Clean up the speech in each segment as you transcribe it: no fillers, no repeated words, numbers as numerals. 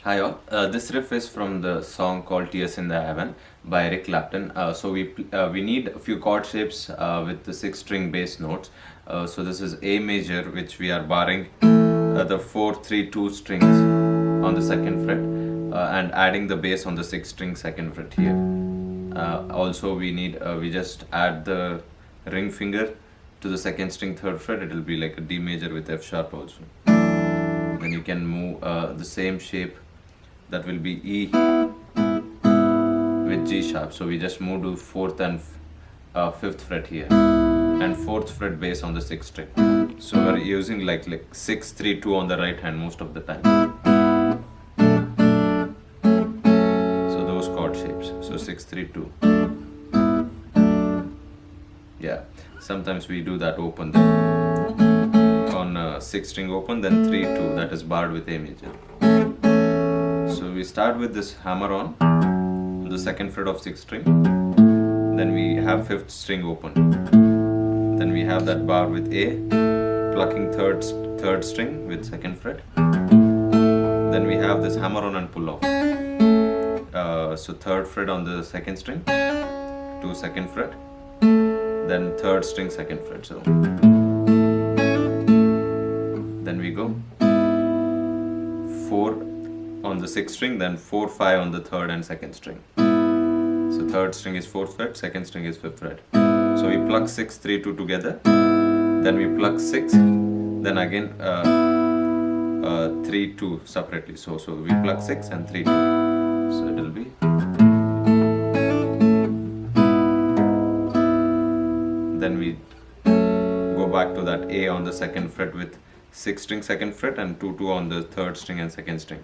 Hi all. This riff is from the song called "Tears in the Heaven" by Eric Clapton. We need a few chord shapes with the six-string bass notes. So this is A major, which we are barring the 4-3-2 strings on the second fret and adding the bass on the sixth-string second fret here. Also, we just add the ring finger to the second string third fret. It will be like a D major with F sharp also. Then you can move the same shape, that will be E with G sharp. So we just move to fourth and fifth fret here, and fourth fret bass on the sixth string. So we're using like 6-3-2 on the right hand most of the time. So those chord shapes. So 6-3-2. Yeah. Sometimes we do that open then. On sixth string open, then 3-2, that is barred with A major. So we start with this hammer on the second fret of sixth string, then we have fifth string open, then we have that bar with A, plucking third string with second fret, then we have this hammer on and pull off. So third fret on the second string to second fret, then third string second fret. So then we go 4 on the sixth string, then 4-5 on the third and second string. So third string is fourth fret, second string is fifth fret. So we pluck 6-3-2 together, then we pluck 6, then again 3-2 separately. So we pluck 6 and 3-2. So it will be. Then we go back to that A on the second fret with sixth string second fret and 2-2 on the third string and second string.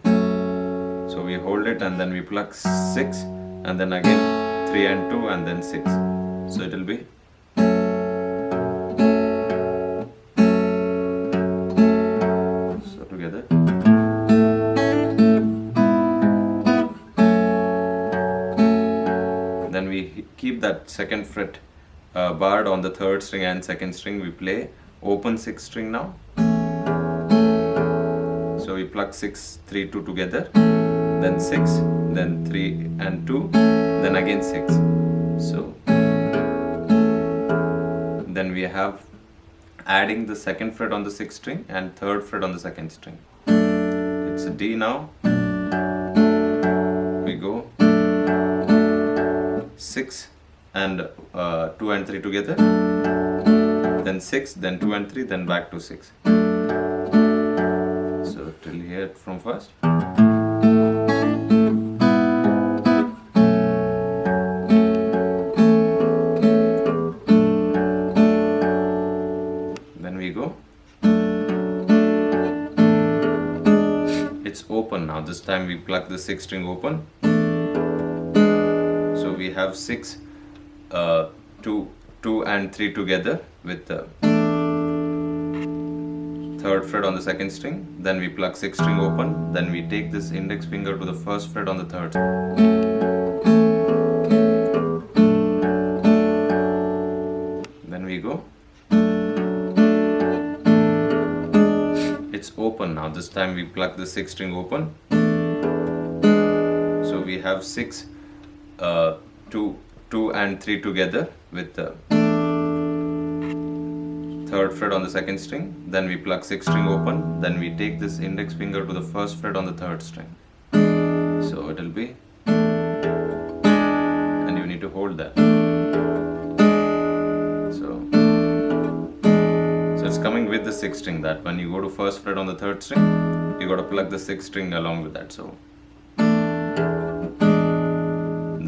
So we hold it and then we pluck 6 and then again 3 and 2 and then 6. So it will be. So together. Then we keep that second fret barred on the third string and second string. We play open sixth string now. So we pluck 6-3-2 together, then 6, then 3 and 2, then again 6. So then we have adding the second fret on the sixth string and third fret on the second string. It's a D now. We go 6 and 2 and 3 together, then 6, then 2 and 3, then back to 6. So till here from first. Then we go. It's open now. This time we pluck the sixth string open. So we have 6, 2 and 3 together with the third fret on the second string, then we pluck sixth string open, then we take this index finger to the first fret on the third. Then we go. It's open now. This time we pluck the sixth string open. So we have 6, 2 and 3 together with the third fret on the second string, then we pluck sixth string open, then we take this index finger to the first fret on the third string. So it will be, and you need to hold that. So it's coming with the sixth string, that when you go to first fret on the third string, you got to plug the sixth string along with that. So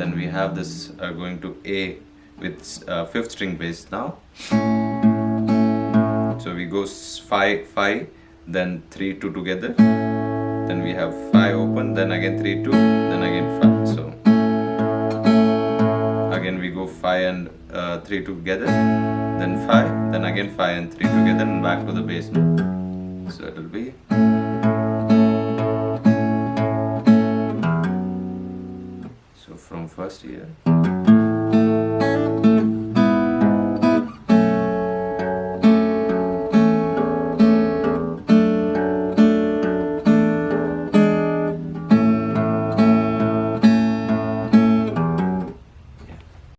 then we have this going to A with fifth string bass now. So we go 5-5, then 3-2 together, then we have 5 open, then again 3-2, then again 5. So again we go 5 and 3 together, then 5, then again 5 and 3 together, and back to the bass note. So it will be. So from first here.